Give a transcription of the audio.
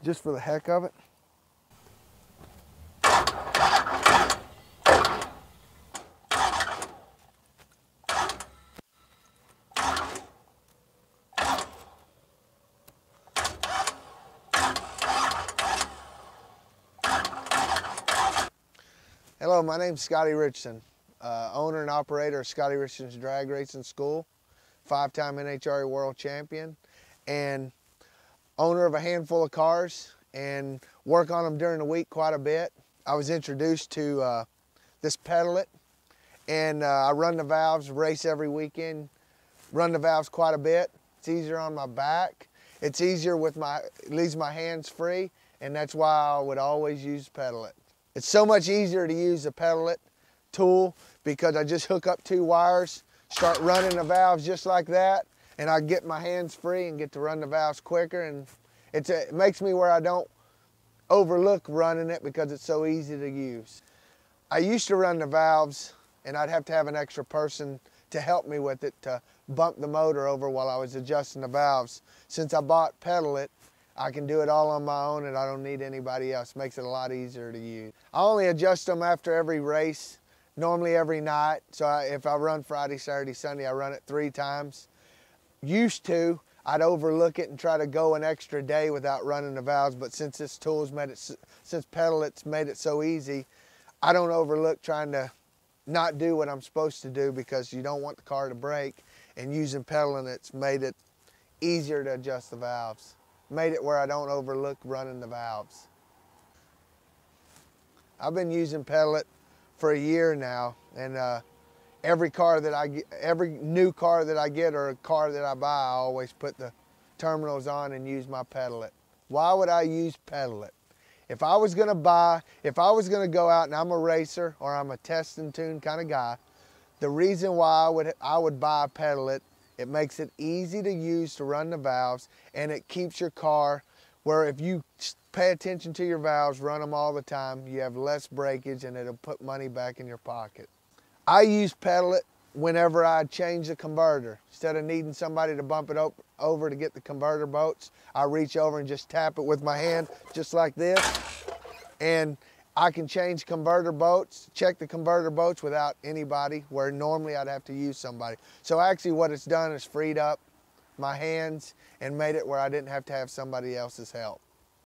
just for the heck of it. Hello, my name's Scotty Richardson, owner and operator of Scotty Richardson's Drag Racing School, 5-time NHRA World Champion, and owner of a handful of cars and work on them during the week quite a bit. I was introduced to this pedalet, and I run the valves, race every weekend, run the valves quite a bit. It's easier on my back. It's easier with it leaves my hands free, and that's why I would always use pedalet. It's so much easier to use a pedalet tool because I just hook up 2 wires, start running the valves just like that, and I get my hands free and get to run the valves quicker, and it makes me where I don't overlook running it because it's so easy to use. I used to run the valves and I'd have to have an extra person to help me with it to bump the motor over while I was adjusting the valves. Since I bought pedalet, I can do it all on my own and I don't need anybody else. Makes it a lot easier to use. I only adjust them after every race, normally every night. So if I run Friday, Saturday, Sunday, I run it 3 times. Used to, I'd overlook it and try to go an extra day without running the valves, but since this tool's made it, since pedalet's made it so easy, I don't overlook trying to not do what I'm supposed to do because you don't want the car to break, and using pedaling it's made it easier to adjust the valves. Made it where I don't overlook running the valves. I've been using pedalet for a year now, and every new car that I get or a car that I buy, I always put the terminals on and use my pedalet. Why would I use pedalet? If I was gonna go out and I'm a racer or I'm a test and tune kind of guy, the reason why I would buy a pedalet, it makes it easy to use to run the valves, and it keeps your car where if you pay attention to your valves, run them all the time, you have less breakage and it'll put money back in your pocket. I use pedalet whenever I change the converter. Instead of needing somebody to bump it over to get the converter bolts, I reach over and just tap it with my hand just like this, and I can change converter bolts, check the converter bolts without anybody, where normally I'd have to use somebody. So actually what it's done is freed up my hands and made it where I didn't have to have somebody else's help.